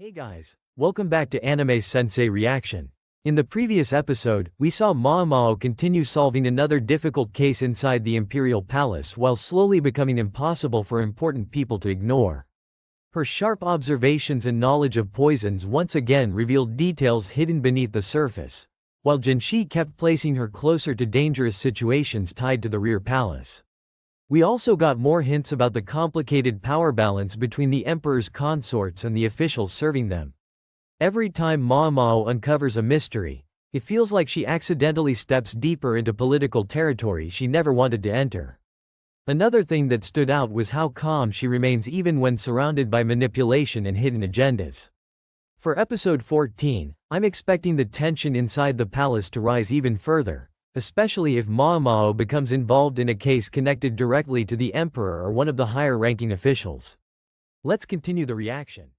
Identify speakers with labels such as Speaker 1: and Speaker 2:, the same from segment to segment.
Speaker 1: Hey guys, welcome back to Anime Sensei Reaction. In the previous episode, we saw Mao continue solving another difficult case inside the Imperial Palace while slowly becoming impossible for important people to ignore. Her sharp observations and knowledge of poisons once again revealed details hidden beneath the surface, while Jinshi kept placing her closer to dangerous situations tied to the rear palace. We also got more hints about the complicated power balance between the Emperor's consorts and the officials serving them. Every time Mao uncovers a mystery, it feels like she accidentally steps deeper into political territory she never wanted to enter. Another thing that stood out was how calm she remains even when surrounded by manipulation and hidden agendas. For episode 14, I'm expecting the tension inside the palace to rise even further, especially if Mao becomes involved in a case connected directly to the Emperor or one of the higher-ranking officials. Let's continue the reaction.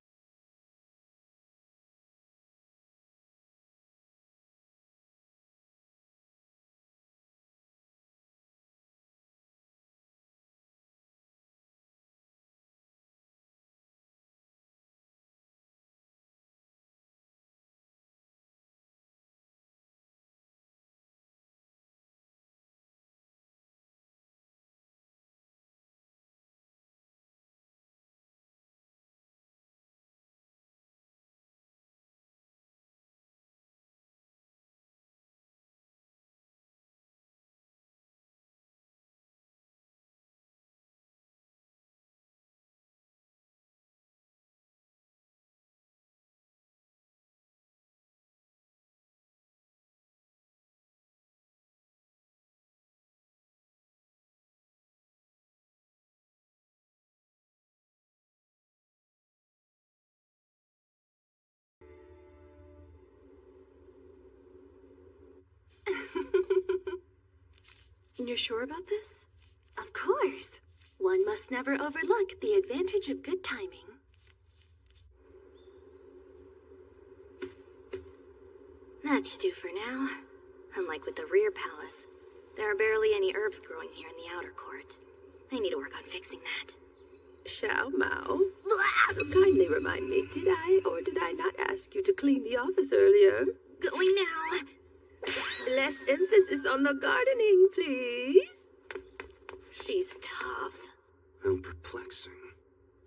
Speaker 2: You're sure about this? Of course. One must never overlook the advantage of good timing. That should do for now. Unlike with the rear palace, there are barely any herbs growing here in the outer court. I need to work on fixing that.
Speaker 3: Xiao Mao, kindly remind me, did I or did I not ask you to clean the office earlier?
Speaker 2: Going now.
Speaker 3: Less emphasis on the gardening, please.
Speaker 2: She's tough.
Speaker 4: How perplexing.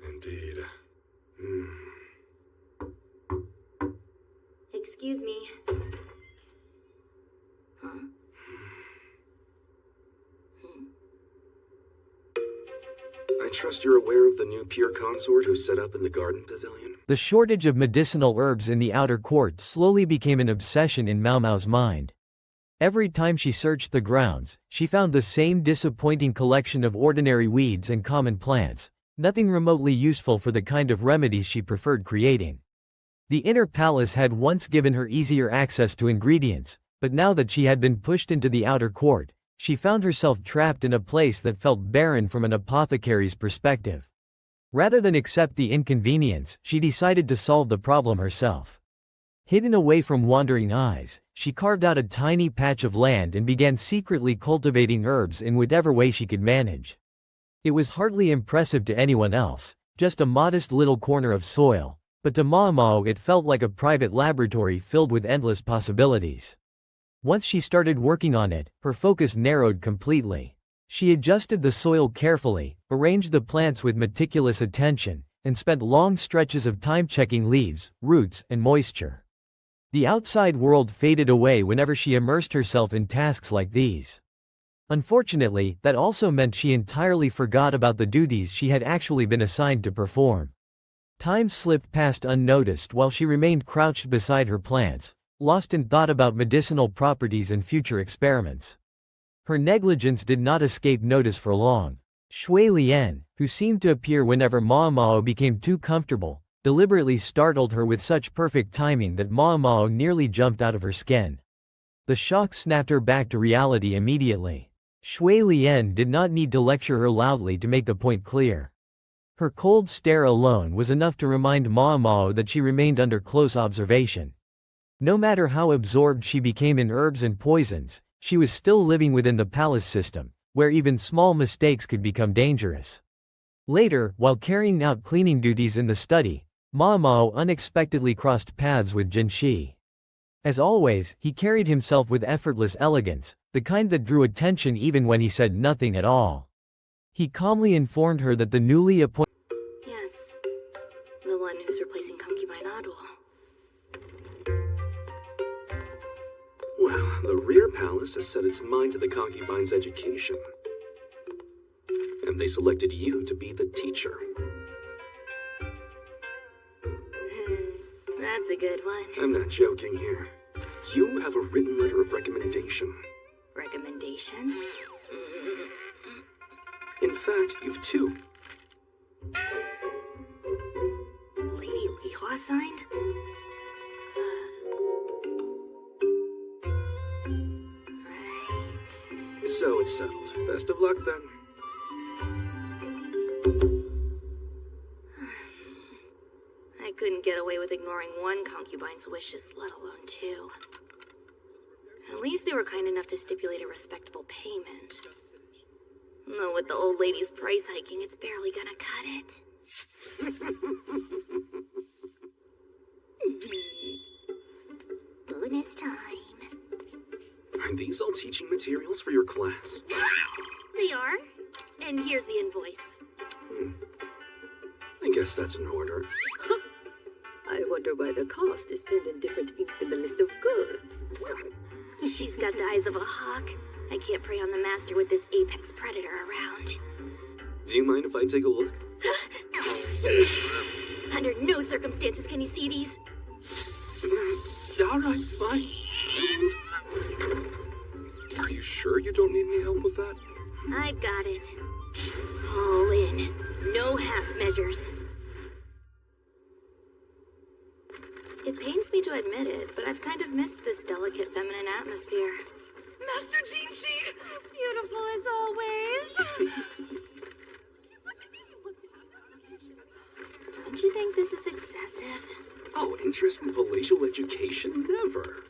Speaker 4: Indeed.
Speaker 2: Excuse me. Huh?
Speaker 4: I trust you're aware of the new peer consort who set up in the garden pavilion?
Speaker 1: The shortage of medicinal herbs in the outer court slowly became an obsession in Mao's mind. Every time she searched the grounds, she found the same disappointing collection of ordinary weeds and common plants, nothing remotely useful for the kind of remedies she preferred creating. The inner palace had once given her easier access to ingredients, but now that she had been pushed into the outer court, she found herself trapped in a place that felt barren from an apothecary's perspective. Rather than accept the inconvenience, she decided to solve the problem herself. Hidden away from wandering eyes, she carved out a tiny patch of land and began secretly cultivating herbs in whatever way she could manage. It was hardly impressive to anyone else, just a modest little corner of soil, but to Mao it felt like a private laboratory filled with endless possibilities. Once she started working on it, her focus narrowed completely. She adjusted the soil carefully, arranged the plants with meticulous attention, and spent long stretches of time checking leaves, roots, and moisture. The outside world faded away whenever she immersed herself in tasks like these. Unfortunately, that also meant she entirely forgot about the duties she had actually been assigned to perform. Time slipped past unnoticed while she remained crouched beside her plants, lost in thought about medicinal properties and future experiments. Her negligence did not escape notice for long. Shui Lian, who seemed to appear whenever Mao became too comfortable, deliberately startled her with such perfect timing that Mao nearly jumped out of her skin. The shock snapped her back to reality immediately. Shui Lian did not need to lecture her loudly to make the point clear. Her cold stare alone was enough to remind Mao that she remained under close observation. No matter how absorbed she became in herbs and poisons, she was still living within the palace system, where even small mistakes could become dangerous. Later, while carrying out cleaning duties in the study, Ma Mao unexpectedly crossed paths with Jinshi. As always, he carried himself with effortless elegance, the kind that drew attention even when he said nothing at all. He calmly informed her that the newly appointed
Speaker 2: Yes, the one who's replacing concubine Adol.
Speaker 4: Well, the Rear Palace has set its mind to the concubine's education. And they selected you to be the teacher.
Speaker 2: That's a good one.
Speaker 4: I'm not joking here. You have a written letter of recommendation.
Speaker 2: Recommendation?
Speaker 4: In fact, you've two.
Speaker 2: Lady Lihua signed? Right.
Speaker 4: So it's settled. Best of luck then.
Speaker 2: I couldn't get away with ignoring one concubine's wishes, let alone two. At least they were kind enough to stipulate a respectable payment. Though with the old lady's price hiking, it's barely gonna cut it. Bonus time.
Speaker 4: Are these all teaching materials for your class?
Speaker 2: They are. And here's the invoice.
Speaker 4: I guess that's in order.
Speaker 3: I wonder why the cost is pinned in different ink than the list of goods.
Speaker 2: She's got the eyes of a hawk. I can't prey on the master with this apex predator around.
Speaker 4: Do you mind if I take a look?
Speaker 2: Under no circumstances can you see these.
Speaker 4: Alright, fine. Are you sure you don't need any help with that?
Speaker 2: I've got it. All in. No half measures. It pains me to admit it, but I've kind of missed this delicate feminine atmosphere.
Speaker 5: Master Jinshi! As beautiful as always!
Speaker 2: Don't you think this is excessive?
Speaker 4: Oh, interest in palatial education? Never.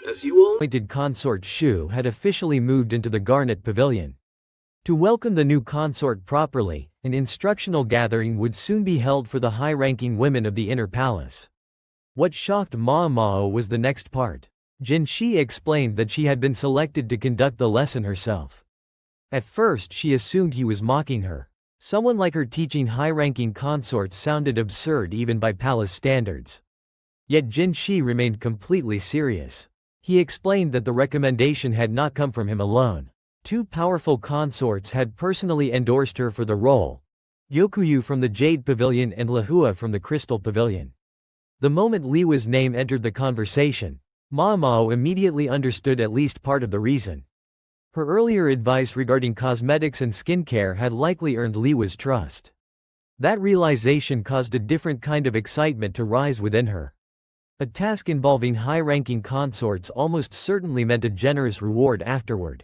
Speaker 4: As you all
Speaker 1: appointed consort Shu had officially moved into the Garnet Pavilion. To welcome the new consort properly, an instructional gathering would soon be held for the high-ranking women of the inner palace. What shocked Ma Mao was the next part. Jinshi explained that she had been selected to conduct the lesson herself. At first she assumed he was mocking her. Someone like her teaching high-ranking consorts sounded absurd even by palace standards. Yet Jinshi remained completely serious. He explained that the recommendation had not come from him alone. Two powerful consorts had personally endorsed her for the role. Yokuyu from the Jade Pavilion and Lahua from the Crystal Pavilion. The moment Liwa's name entered the conversation, Ma Mao immediately understood at least part of the reason. Her earlier advice regarding cosmetics and skincare had likely earned Liwa's trust. That realization caused a different kind of excitement to rise within her. A task involving high-ranking consorts almost certainly meant a generous reward afterward.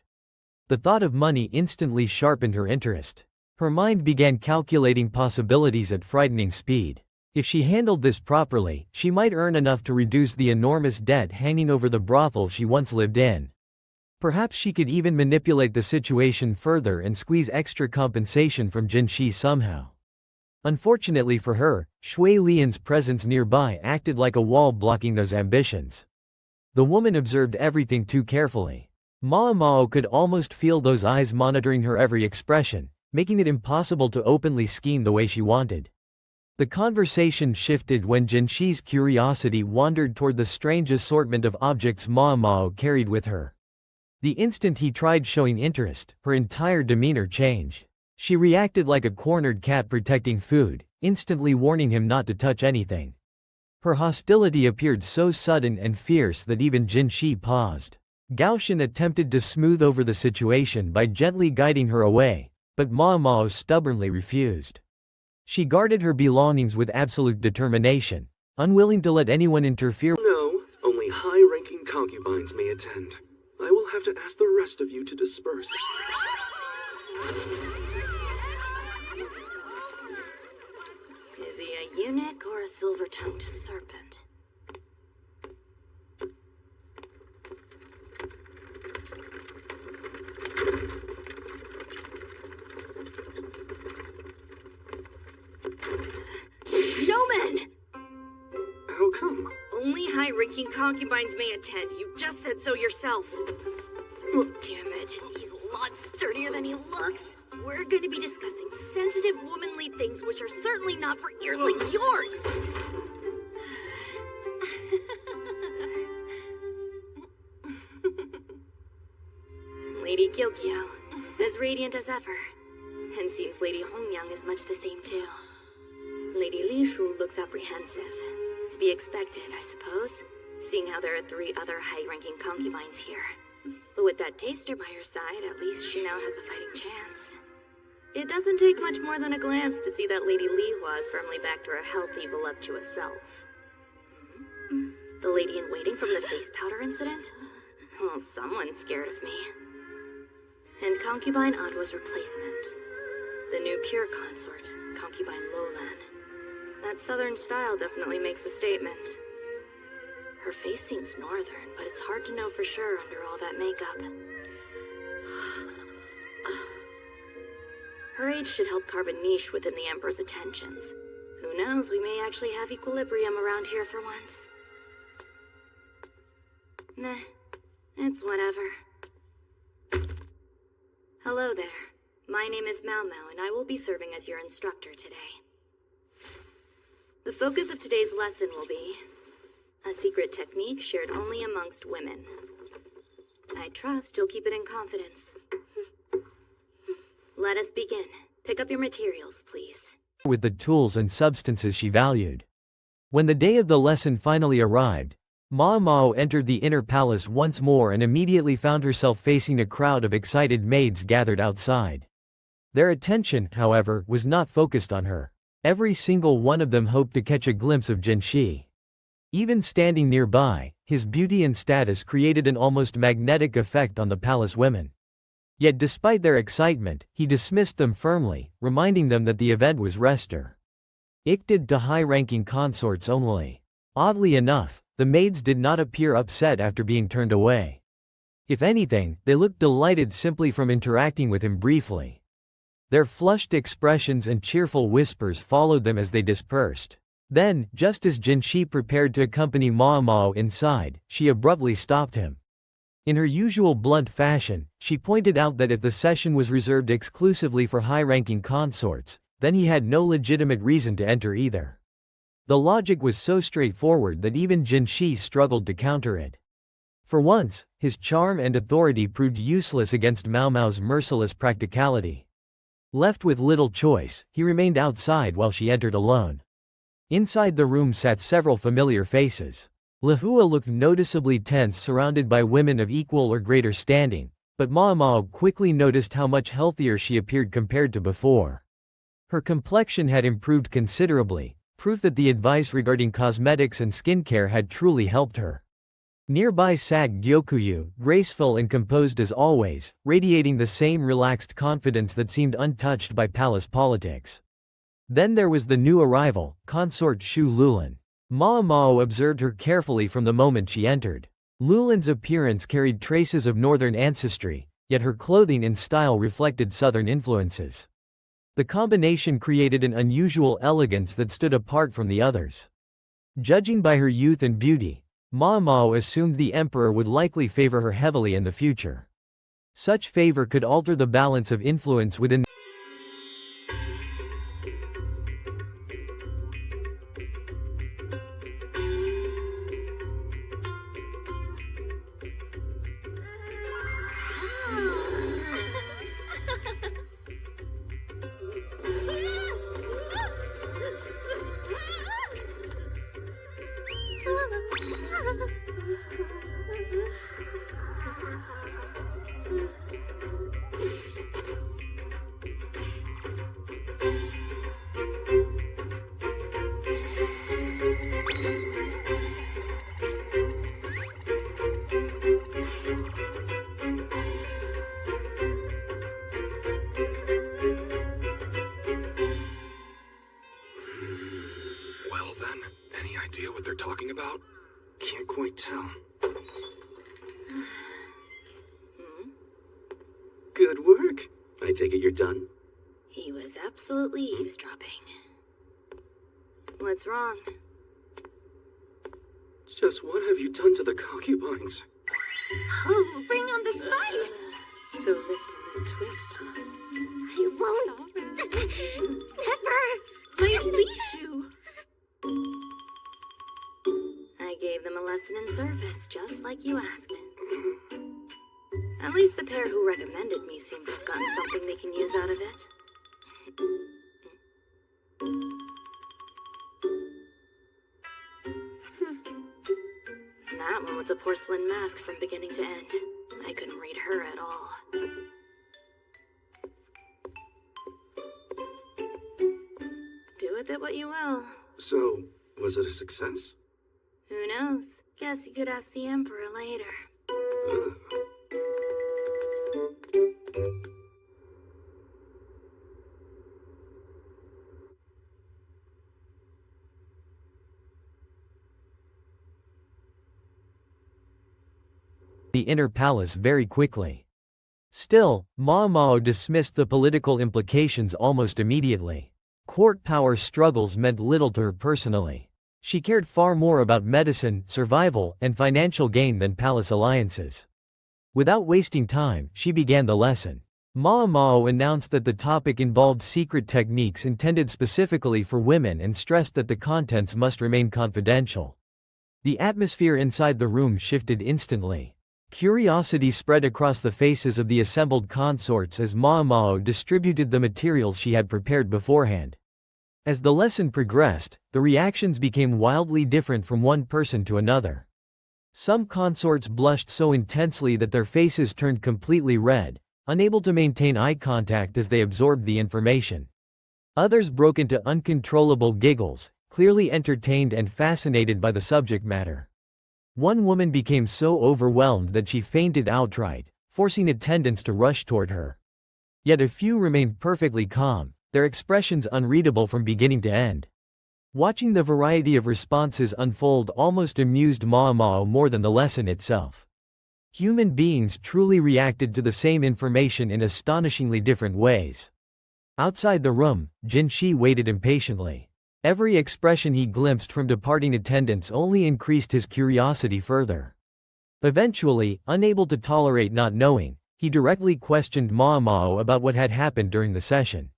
Speaker 1: The thought of money instantly sharpened her interest. Her mind began calculating possibilities at frightening speed. If she handled this properly, she might earn enough to reduce the enormous debt hanging over the brothel she once lived in. Perhaps she could even manipulate the situation further and squeeze extra compensation from Jinshi somehow. Unfortunately for her, Shui Lian's presence nearby acted like a wall blocking those ambitions. The woman observed everything too carefully. Ma Mao could almost feel those eyes monitoring her every expression, making it impossible to openly scheme the way she wanted. The conversation shifted when Jinshi's curiosity wandered toward the strange assortment of objects Ma Mao carried with her. The instant he tried showing interest, her entire demeanor changed. She reacted like a cornered cat protecting food, instantly warning him not to touch anything. Her hostility appeared so sudden and fierce that even Jinshi paused. Gaoshan attempted to smooth over the situation by gently guiding her away, but Ma Mao stubbornly refused. She guarded her belongings with absolute determination, unwilling to let anyone interfere.
Speaker 4: No, only high-ranking concubines may attend. I will have to ask the rest of you to disperse.
Speaker 2: Is he a eunuch or a silver-tongued serpent? high-ranking concubines may attend. You just said so yourself. Oh, damn it. He's a lot sturdier than he looks. We're going to be discussing sensitive, womanly things which are certainly not for ears like yours. Lady Gyokyo, as radiant as ever. And seems Lady Hongyang is much the same too. Lady Li Shu looks apprehensive. To be expected, I suppose, seeing how there are 3 other high-ranking concubines here. But with that taster by her side, at least she now has a fighting chance. It doesn't take much more than a glance to see that Lady Li Hua is firmly back to her healthy, voluptuous self. The lady-in-waiting from the face powder incident? Well, someone's scared of me. And Concubine Adwa's replacement. The new pure consort, Concubine Lolan. That southern style definitely makes a statement. Her face seems northern, but it's hard to know for sure under all that makeup. Her age should help carve a niche within the Emperor's attentions. Who knows, we may actually have equilibrium around here for once. Meh, it's whatever. Hello there. My name is Mao Mao, and I will be serving as your instructor today. The focus of today's lesson will be a secret technique shared only amongst women. I trust you'll keep it in confidence. Let us begin. Pick up your materials, please.
Speaker 1: With the tools and substances she valued. When the day of the lesson finally arrived, Ma Mao entered the inner palace once more and immediately found herself facing a crowd of excited maids gathered outside. Their attention, however, was not focused on her. Every single one of them hoped to catch a glimpse of Jinshi. Even standing nearby, his beauty and status created an almost magnetic effect on the palace women. Yet despite their excitement, he dismissed them firmly, reminding them that the event was restricted to high-ranking consorts only. Oddly enough, the maids did not appear upset after being turned away. If anything, they looked delighted simply from interacting with him briefly. Their flushed expressions and cheerful whispers followed them as they dispersed. Then, just as Jinshi prepared to accompany Ma Mao inside, she abruptly stopped him. In her usual blunt fashion, she pointed out that if the session was reserved exclusively for high-ranking consorts, then he had no legitimate reason to enter either. The logic was so straightforward that even Jinshi struggled to counter it. For once, his charm and authority proved useless against Mao Mao's merciless practicality. Left with little choice, he remained outside while she entered alone. Inside the room sat several familiar faces. Lihua looked noticeably tense, surrounded by women of equal or greater standing, but Ma Mao quickly noticed how much healthier she appeared compared to before. Her complexion had improved considerably, proof that the advice regarding cosmetics and skincare had truly helped her. Nearby sat Gyokuyu, graceful and composed as always, radiating the same relaxed confidence that seemed untouched by palace politics. Then there was the new arrival, consort Shu Lulan. Ma Mao observed her carefully from the moment she entered. Lulan's appearance carried traces of northern ancestry, yet her clothing and style reflected southern influences. The combination created an unusual elegance that stood apart from the others. Judging by her youth and beauty, Ma Mao assumed the emperor would likely favor her heavily in the future. Such favor could alter the balance of influence within
Speaker 4: Well then, any idea what they're talking about? Can't quite tell. Good work. I take it you're done?
Speaker 2: He was absolutely eavesdropping. What's wrong?
Speaker 4: Just what have you done to the concubines?
Speaker 5: Oh, bring on the spice.
Speaker 3: So lift and twist, huh?
Speaker 5: I won't. Never.
Speaker 3: My leash you.
Speaker 2: I gave them a lesson in service, just like you asked. At least the pair who recommended me seem to have gotten something they can use out of it. That one was a porcelain mask from beginning to end. I couldn't read her at all. Do with it what you will.
Speaker 4: So, was it a success?
Speaker 2: Who knows? Guess you could ask the Emperor later.
Speaker 4: Ugh.
Speaker 1: The inner palace very quickly. Still, Mao Mao dismissed the political implications almost immediately. Court power struggles meant little to her personally. She cared far more about medicine, survival, and financial gain than palace alliances. Without wasting time, she began the lesson. Mao Mao announced that the topic involved secret techniques intended specifically for women and stressed that the contents must remain confidential. The atmosphere inside the room shifted instantly. Curiosity spread across the faces of the assembled consorts as Mao Mao distributed the materials she had prepared beforehand. As the lesson progressed, the reactions became wildly different from one person to another. Some consorts blushed so intensely that their faces turned completely red, unable to maintain eye contact as they absorbed the information. Others broke into uncontrollable giggles, clearly entertained and fascinated by the subject matter. One woman became so overwhelmed that she fainted outright, forcing attendants to rush toward her. Yet a few remained perfectly calm, their expressions unreadable from beginning to end. Watching the variety of responses unfold almost amused Mao Mao more than the lesson itself. Human beings truly reacted to the same information in astonishingly different ways. Outside the room, Jin Shi waited impatiently. Every expression he glimpsed from departing attendants only increased his curiosity further. Eventually, unable to tolerate not knowing, he directly questioned Mao Mao about what had happened during the session.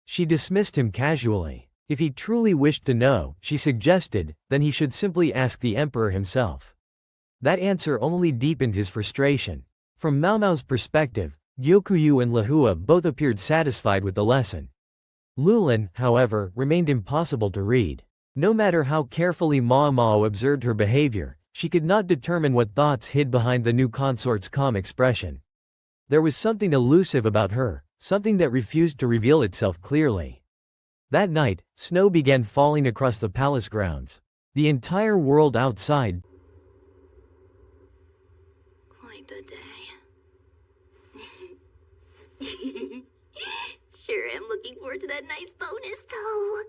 Speaker 1: She dismissed him casually. If he truly wished to know, she suggested, then he should simply ask the emperor himself. That answer only deepened his frustration. From Mao Mao's perspective, Gyokuyu and Lahua both appeared satisfied with the lesson. Lulin, however, remained impossible to read. No matter how carefully Mao Mao observed her behavior, she could not determine what thoughts hid behind the new consort's calm expression. There was something elusive about her, something that refused to reveal itself clearly. That night, snow began falling across the palace grounds. The entire world outside.
Speaker 2: Quite the day. Sure am looking forward to that nice bonus, though.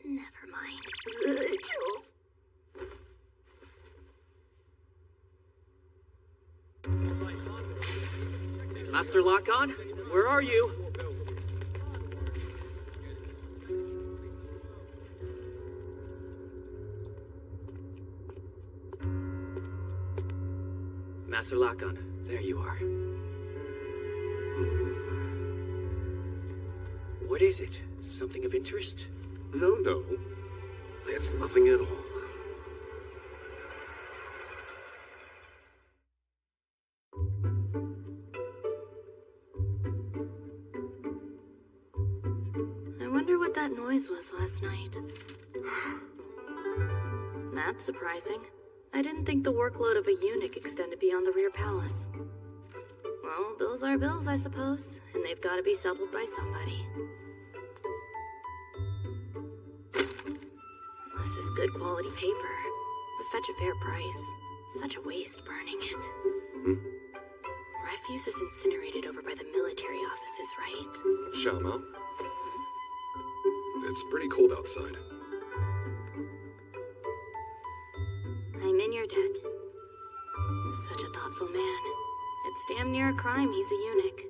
Speaker 2: Never mind. Chills.
Speaker 6: Master Lock-On, where are you? Master Lock-On, there you are. What is it? Something of interest?
Speaker 4: No, it's nothing at all.
Speaker 2: I wonder what that noise was last night. That's surprising. I didn't think the workload of a eunuch extended beyond the rear palace. Well, bills are bills, I suppose, and they've got to be settled by somebody. This is good quality paper, with such a fair price. Such a waste burning it. Refuse is incinerated over by the military offices, right?
Speaker 4: Xiao Mao? It's pretty cold outside.
Speaker 2: I'm in your debt. Such a thoughtful man. It's damn near a crime he's a eunuch.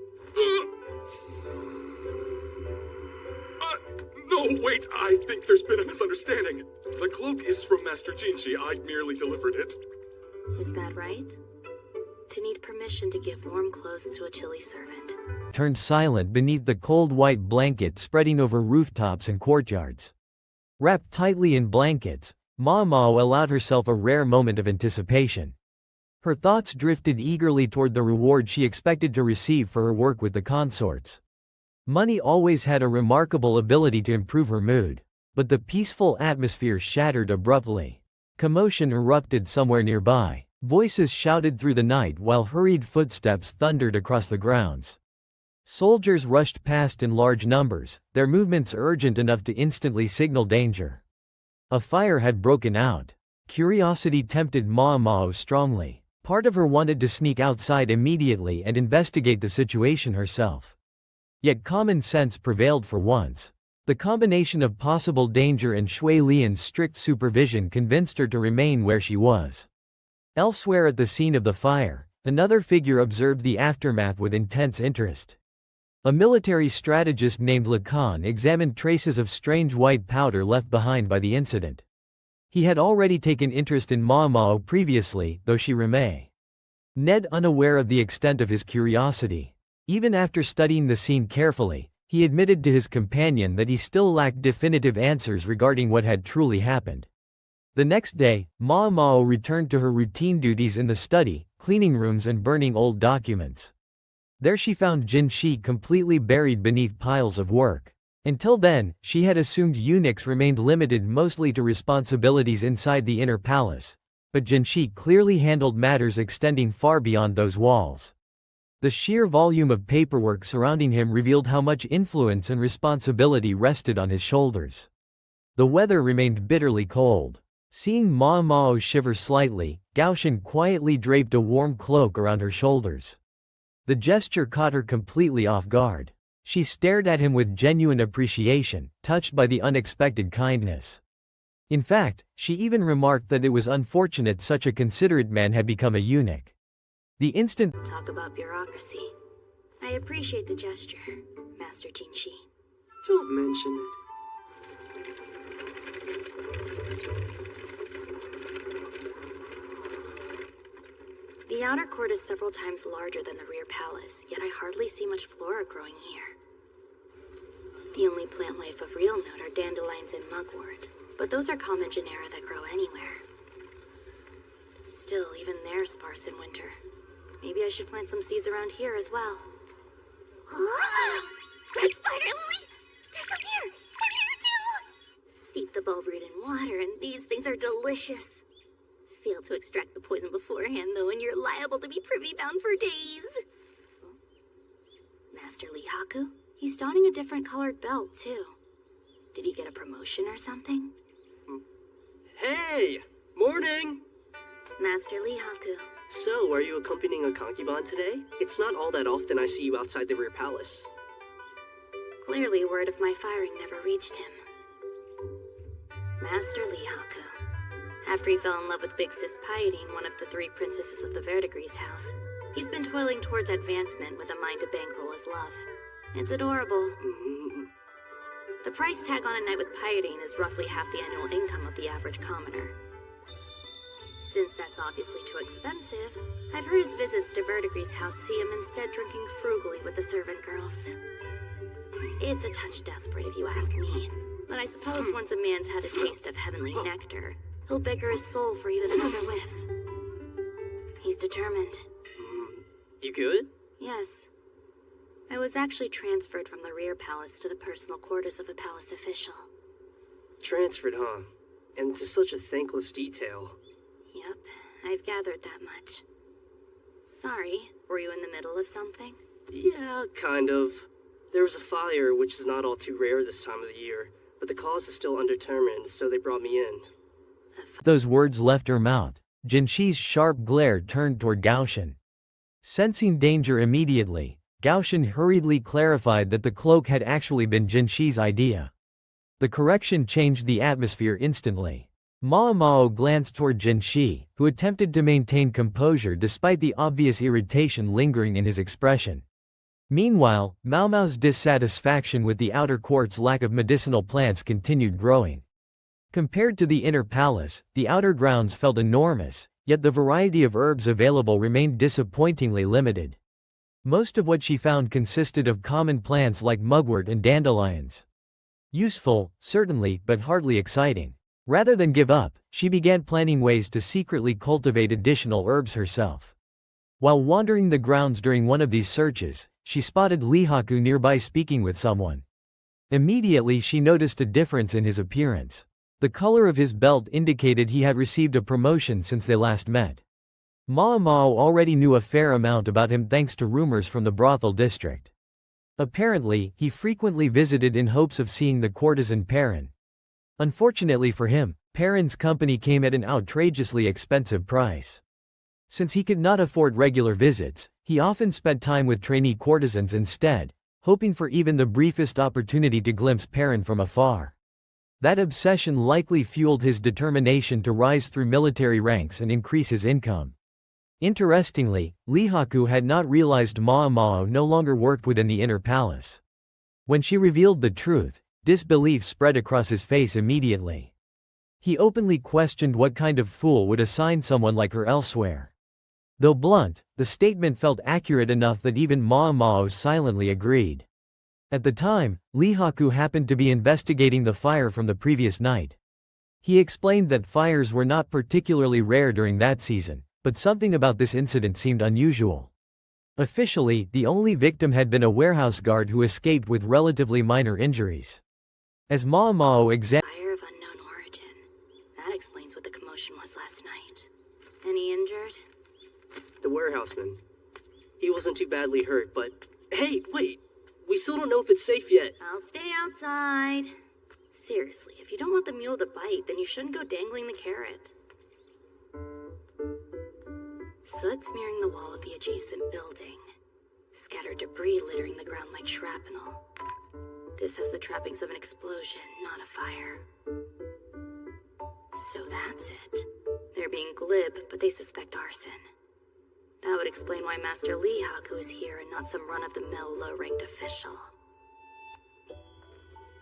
Speaker 4: No, wait, I think there's been a misunderstanding. The cloak is from Master Jinshi. I merely delivered it.
Speaker 2: Is that right? To need permission to give warm clothes to a chilly servant.
Speaker 1: Turned silent beneath the cold white blanket spreading over rooftops and courtyards. Wrapped tightly in blankets, Ma Mao allowed herself a rare moment of anticipation. Her thoughts drifted eagerly toward the reward she expected to receive for her work with the consorts. Money always had a remarkable ability to improve her mood, but the peaceful atmosphere shattered abruptly. Commotion erupted somewhere nearby. Voices shouted through the night while hurried footsteps thundered across the grounds. Soldiers rushed past in large numbers, their movements urgent enough to instantly signal danger. A fire had broken out. Curiosity tempted Ma Mao strongly. Part of her wanted to sneak outside immediately and investigate the situation herself. Yet common sense prevailed for once. The combination of possible danger and Shui Lian's strict supervision convinced her to remain where she was. Elsewhere at the scene of the fire, another figure observed the aftermath with intense interest. A military strategist named Lacan examined traces of strange white powder left behind by the incident. He had already taken interest in Ma Mao previously, though she remained unaware of the extent of his curiosity. Even after studying the scene carefully, he admitted to his companion that he still lacked definitive answers regarding what had truly happened. The next day, Ma Mao returned to her routine duties in the study, cleaning rooms and burning old documents. There she found Jinshi completely buried beneath piles of work. Until then, she had assumed eunuchs remained limited mostly to responsibilities inside the inner palace, but Jinshi clearly handled matters extending far beyond those walls. The sheer volume of paperwork surrounding him revealed how much influence and responsibility rested on his shoulders. The weather remained bitterly cold. Seeing Ma Mao shiver slightly, Gaoshan quietly draped a warm cloak around her shoulders. The gesture caught her completely off guard. She stared at him with genuine appreciation, touched by the unexpected kindness. In fact, she even remarked that it was unfortunate such a considerate man had become a eunuch. The instant
Speaker 2: Talk about bureaucracy. I appreciate the gesture, Master Jinshi.
Speaker 4: Don't mention it.
Speaker 2: The outer court is several times larger than the rear palace, yet I hardly see much flora growing here. The only plant life of real note are dandelions and mugwort, but those are common genera that grow anywhere. Still, even they're sparse in winter. Maybe I should plant some seeds around here as well.
Speaker 5: Red spider lily! There's some here! And here too!
Speaker 2: Steep the bulbroot in water, and these things are delicious. Fail to extract the poison beforehand, though, and you're liable to be privy-bound for days. Master Lee Haku? He's donning a different colored belt, too. Did he get a promotion or something?
Speaker 6: Hey! Morning!
Speaker 2: Master Lee Haku.
Speaker 6: So, are you accompanying a concubine today? It's not all that often I see you outside the rear palace.
Speaker 2: Clearly, word of my firing never reached him. Master Lee Haku. After he fell in love with Big Sis Pyadine, one of the 3 princesses of the Verdigris house, he's been toiling towards advancement with a mind to bankroll his love. It's adorable. The price tag on a night with Pyadine is roughly half the annual income of the average commoner. Since that's obviously too expensive, I've heard his visits to Verdigris house see him instead drinking frugally with the servant girls. It's a touch desperate if you ask me, but I suppose once a man's had a taste of heavenly nectar, he'll beggar his soul for even another whiff. He's determined.
Speaker 6: You good?
Speaker 2: Yes. I was actually transferred from the rear palace to the personal quarters of a palace official.
Speaker 6: Transferred, huh? And to such a thankless detail.
Speaker 2: Yep, I've gathered that much. Sorry, were you in the middle of something?
Speaker 6: Yeah, kind of. There was a fire, which is not all too rare this time of the year, but the cause is still undetermined, so they brought me in.
Speaker 1: those words left her mouth, Jinshi's sharp glare turned toward Gaoshan. Sensing danger immediately, Gaoshan hurriedly clarified that the cloak had actually been Jinshi's idea. The correction changed the atmosphere instantly. Mao Mao glanced toward Jinshi, who attempted to maintain composure despite the obvious irritation lingering in his expression. Meanwhile, Mao Mao's dissatisfaction with the outer court's lack of medicinal plants continued growing. Compared to the inner palace, the outer grounds felt enormous, yet the variety of herbs available remained disappointingly limited. Most of what she found consisted of common plants like mugwort and dandelions. Useful, certainly, but hardly exciting. Rather than give up, she began planning ways to secretly cultivate additional herbs herself. While wandering the grounds during one of these searches, she spotted Lihaku nearby speaking with someone. Immediately she noticed a difference in his appearance. The color of his belt indicated he had received a promotion since they last met. Mao Mao already knew a fair amount about him thanks to rumors from the brothel district. Apparently, he frequently visited in hopes of seeing the courtesan Perrin. Unfortunately for him, Perrin's company came at an outrageously expensive price. Since he could not afford regular visits, he often spent time with trainee courtesans instead, hoping for even the briefest opportunity to glimpse Perrin from afar. That obsession likely fueled his determination to rise through military ranks and increase his income. Interestingly, Lihaku had not realized Mao Mao no longer worked within the inner palace. When she revealed the truth, disbelief spread across his face immediately. He openly questioned what kind of fool would assign someone like her elsewhere. Though blunt, the statement felt accurate enough that even Mao Mao silently agreed. At the time, Lihaku happened to be investigating the fire from the previous night. He explained that fires were not particularly rare during that season, but something about this incident seemed unusual. Officially, the only victim had been a warehouse guard who escaped with relatively minor injuries. As Mao Mao examined
Speaker 2: Fire of unknown origin. That explains what the commotion was last night. Any injured?
Speaker 6: The warehouseman. He wasn't too badly hurt, but... Hey, wait! We still don't know if it's safe yet.
Speaker 2: I'll stay outside. Seriously, if you don't want the mule to bite, then you shouldn't go dangling the carrot. Soot smearing the wall of the adjacent building. Scattered debris littering the ground like shrapnel. This has the trappings of an explosion, not a fire. So that's it. They're being glib, but they suspect arson. That would explain why Master Lihaku is here and not some run-of-the-mill low-ranked official.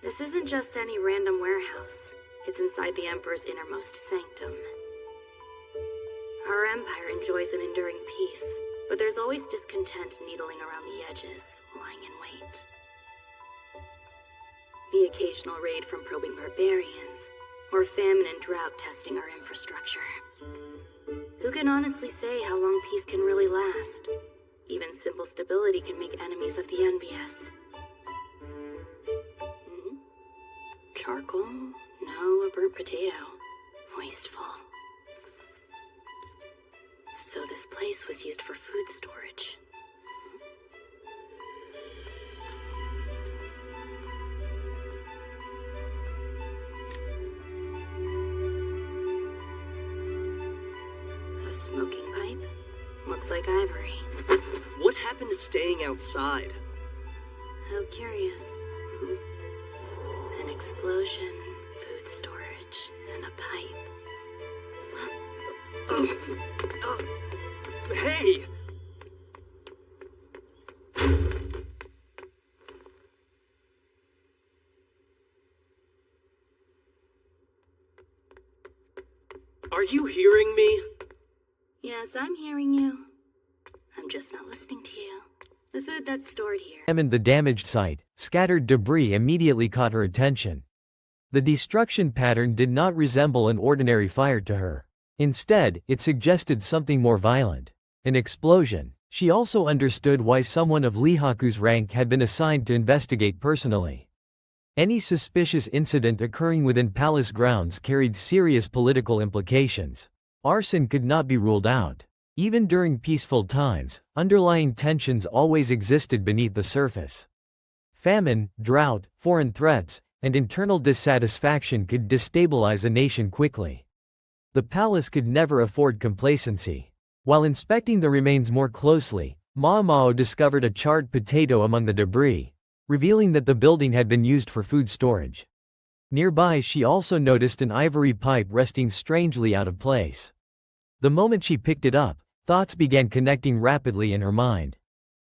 Speaker 2: This isn't just any random warehouse. It's inside the Emperor's innermost sanctum. Our empire enjoys an enduring peace, but there's always discontent needling around the edges, lying in wait. The occasional raid from probing barbarians, or famine and drought testing our infrastructure. Who can honestly say how long peace can really last? Even simple stability can make enemies of the envious. Charcoal? No, a burnt potato. Wasteful. So this place was used for food storage. A smoking pipe? Looks like ivory.
Speaker 6: What happened to staying outside?
Speaker 2: How curious. An explosion, food storage, and a pipe.
Speaker 6: Hey! Are you hearing me?
Speaker 2: Yes, I'm hearing you. I'm just not listening to you. The food that's stored here.
Speaker 1: examined the damaged site, scattered debris immediately caught her attention. The destruction pattern did not resemble an ordinary fire to her. Instead, it suggested something more violent. An explosion. She also understood why someone of Lihaku's rank had been assigned to investigate personally. Any suspicious incident occurring within palace grounds carried serious political implications. Arson could not be ruled out. Even during peaceful times, underlying tensions always existed beneath the surface. Famine, drought, foreign threats, and internal dissatisfaction could destabilize a nation quickly. The palace could never afford complacency. While inspecting the remains more closely, Mao Mao discovered a charred potato among the debris, revealing that the building had been used for food storage. Nearby she also noticed an ivory pipe resting strangely out of place. The moment she picked it up, thoughts began connecting rapidly in her mind.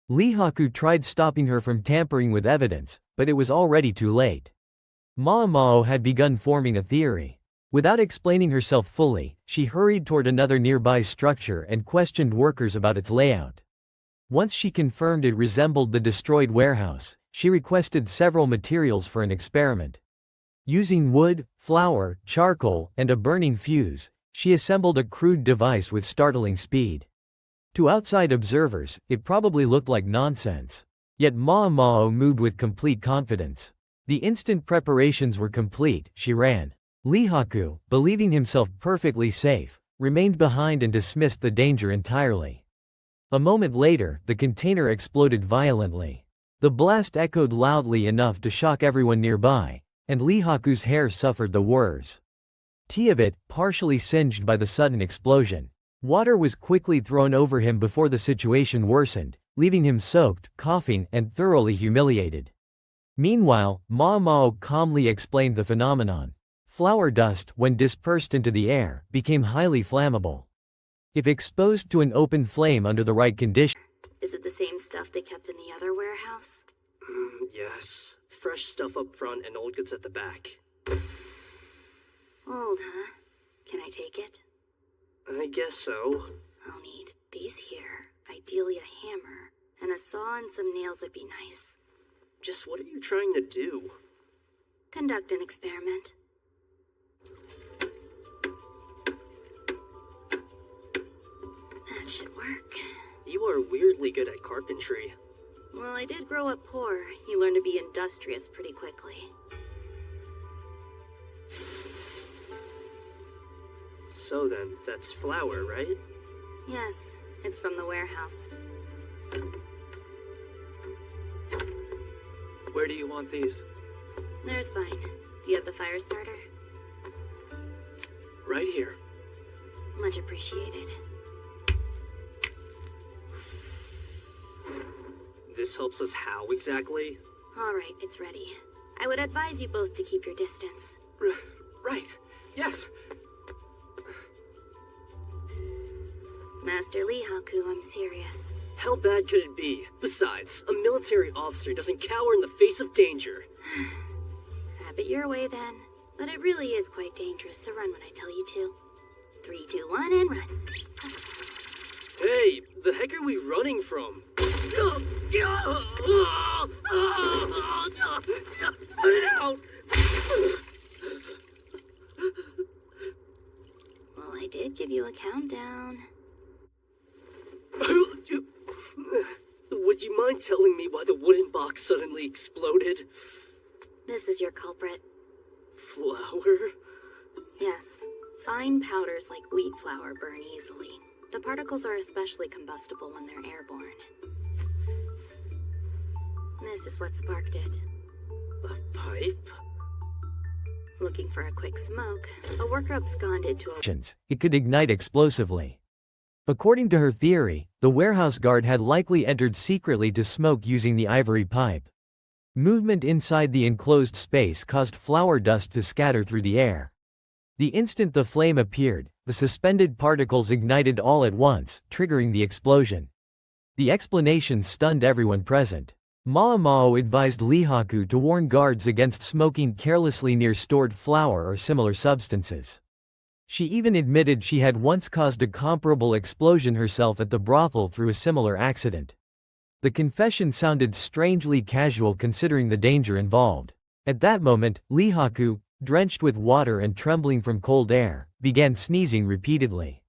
Speaker 1: Lihaku tried stopping her from tampering with evidence, but it was already too late. Mao had begun forming a theory. Without explaining herself fully, she hurried toward another nearby structure and questioned workers about its layout. Once she confirmed it resembled the destroyed warehouse, she requested several materials for an experiment. Using wood, flour, charcoal, and a burning fuse, she assembled a crude device with startling speed. To outside observers, it probably looked like nonsense. Yet Mao moved with complete confidence. The instant preparations were complete, she ran. Lihaku, believing himself perfectly safe, remained behind and dismissed the danger entirely. A moment later, the container exploded violently. The blast echoed loudly enough to shock everyone nearby, and Lihaku's hair suffered the worst. Of it, partially singed by the sudden explosion. Water was quickly thrown over him before the situation worsened, leaving him soaked, coughing, and thoroughly humiliated. Meanwhile, Mao calmly explained the phenomenon. Flour dust, when dispersed into the air, became highly flammable. If exposed to an open flame under the right conditions.
Speaker 2: Is it the same stuff they kept in the other warehouse?
Speaker 6: Yes. Fresh stuff up front and old goods at the back.
Speaker 2: Old, huh? Can I take it?
Speaker 6: I guess so.
Speaker 2: I'll need these here, ideally a hammer, and a saw and some nails would be nice.
Speaker 6: Just what are you trying to do?
Speaker 2: Conduct an experiment. That should work.
Speaker 6: You are weirdly good at carpentry.
Speaker 2: Well, I did grow up poor. You learn to be industrious pretty quickly.
Speaker 6: So then, that's flour, right?
Speaker 2: Yes, it's from the warehouse.
Speaker 7: Where do you want these?
Speaker 2: There's fine. Do you have the fire starter?
Speaker 7: Right here.
Speaker 2: Much appreciated.
Speaker 6: This helps us how exactly?
Speaker 2: Alright, it's ready. I would advise you both to keep your distance.
Speaker 7: Right. Yes.
Speaker 2: Master Lihaku, I'm serious.
Speaker 6: How bad could it be? Besides, a military officer doesn't cower in the face of danger.
Speaker 2: Have it your way then. But it really is quite dangerous, so run when I tell you to. 3, 2, 1, and run.
Speaker 6: Hey, the heck are we running from? Put it out!
Speaker 2: Well, I did give you a countdown.
Speaker 6: Would you mind telling me why the wooden box suddenly exploded?
Speaker 2: This is your culprit.
Speaker 6: Flour?
Speaker 2: Yes. Fine powders like wheat flour burn easily. The particles are especially combustible when they're airborne. This is what sparked it.
Speaker 6: A pipe?
Speaker 2: Looking for a quick smoke, a worker absconded to a...
Speaker 1: It could ignite explosively. According to her theory, the warehouse guard had likely entered secretly to smoke using the ivory pipe. Movement inside the enclosed space caused flour dust to scatter through the air. The instant the flame appeared, the suspended particles ignited all at once, triggering the explosion. The explanation stunned everyone present. Mao advised Lihaku to warn guards against smoking carelessly near stored flour or similar substances. She even admitted she had once caused a comparable explosion herself at the brothel through a similar accident. The confession sounded strangely casual considering the danger involved. At that moment, Lihaku, drenched with water and trembling from cold air, began sneezing repeatedly.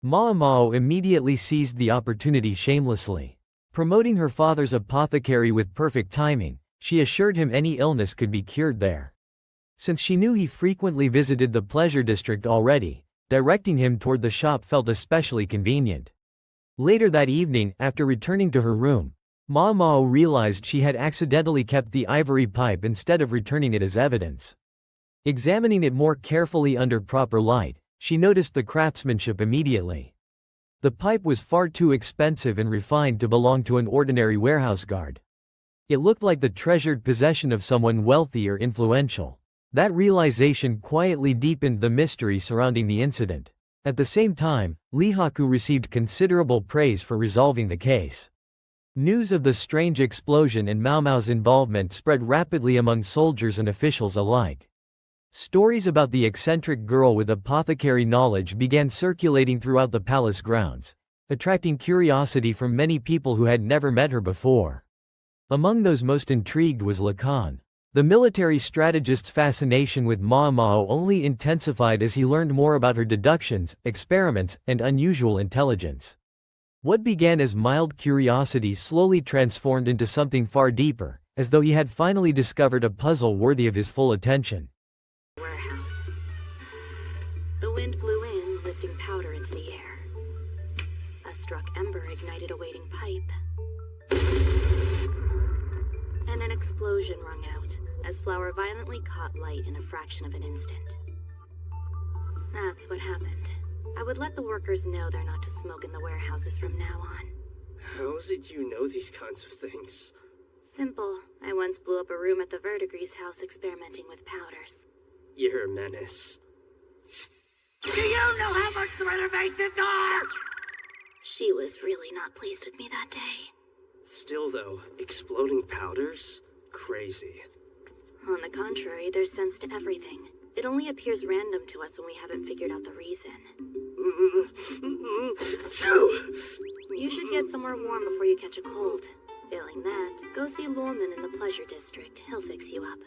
Speaker 1: Mao immediately seized the opportunity shamelessly. Promoting her father's apothecary with perfect timing, she assured him any illness could be cured there. Since she knew he frequently visited the pleasure district already, directing him toward the shop felt especially convenient. Later that evening, after returning to her room, Mao realized she had accidentally kept the ivory pipe instead of returning it as evidence. Examining it more carefully under proper light, she noticed the craftsmanship immediately. The pipe was far too expensive and refined to belong to an ordinary warehouse guard. It looked like the treasured possession of someone wealthy or influential. That realization quietly deepened the mystery surrounding the incident. At the same time, Lihaku received considerable praise for resolving the case. News of the strange explosion and Mao Mao's involvement spread rapidly among soldiers and officials alike. Stories about the eccentric girl with apothecary knowledge began circulating throughout the palace grounds, attracting curiosity from many people who had never met her before. Among those most intrigued was Lacan. The military strategist's fascination with Mao Mao only intensified as he learned more about her deductions, experiments, and unusual intelligence. What began as mild curiosity slowly transformed into something far deeper, as though he had finally discovered a puzzle worthy of his full attention.
Speaker 2: Warehouse. The wind blew in, lifting powder into the air. A struck ember ignited a waiting pipe. And an explosion rung out, as Flower violently caught light in a fraction of an instant. That's what happened. I would let the workers know they're not to smoke in the warehouses from now on.
Speaker 6: How is it you know these kinds of things?
Speaker 2: Simple. I once blew up a room at the Verdigris house experimenting with powders.
Speaker 6: You're a menace.
Speaker 5: Do you know how much the renovations are?
Speaker 2: She was really not pleased with me that day.
Speaker 6: Still though, exploding powders? Crazy.
Speaker 2: On the contrary, there's sense to everything. It only appears random to us when we haven't figured out the reason. You should get somewhere warm before you catch a cold. Failing that, go see Lorman in the Pleasure District. He'll fix you up.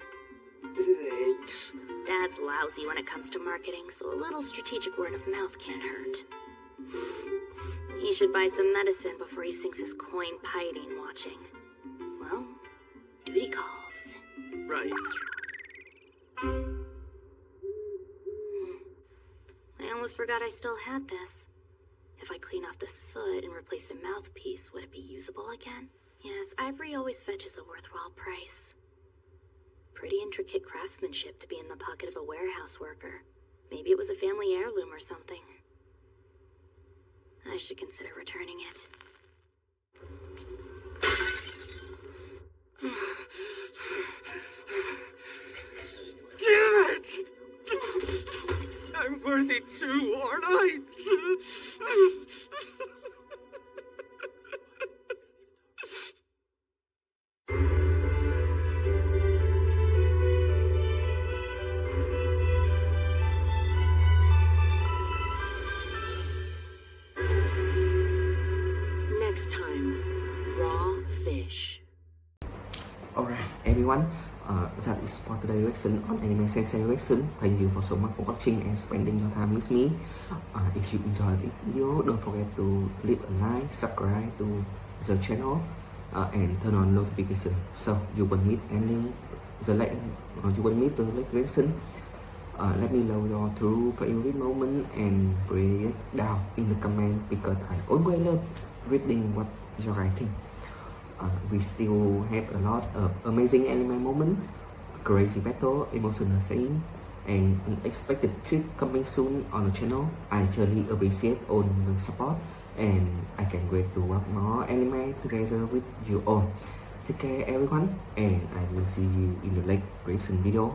Speaker 6: Thanks.
Speaker 2: Dad's lousy when it comes to marketing, so a little strategic word of mouth can't hurt. He should buy some medicine before he sinks his coin pining watching. Well, duty calls.
Speaker 6: Right.
Speaker 2: I almost forgot I still had this. If I clean off the soot and replace the mouthpiece, would it be usable again? Yes, ivory always fetches a worthwhile price. Pretty intricate craftsmanship to be in the pocket of a warehouse worker. Maybe it was a family heirloom or something. I should consider returning it.
Speaker 7: Damn it! I'm worthy too, aren't I?
Speaker 3: Next time, raw fish.
Speaker 8: Alright, everyone, that is for today's reaction on Anime Sensei reaction. Thank you for so much for watching and spending your time with me. If you enjoyed this video, don't forget to leave a like, subscribe to the channel, and turn on notification so you won't miss any you won't miss the next reaction. Let me know your true favorite moment and break down in the comment, because I always love reading what you guys think. We still have a lot of amazing anime moments, crazy battle, emotional scene, and unexpected trip coming soon on the channel. I truly appreciate all the support, and I can't wait to watch more anime together with you all. Take care everyone, and I will see you in the next reaction video.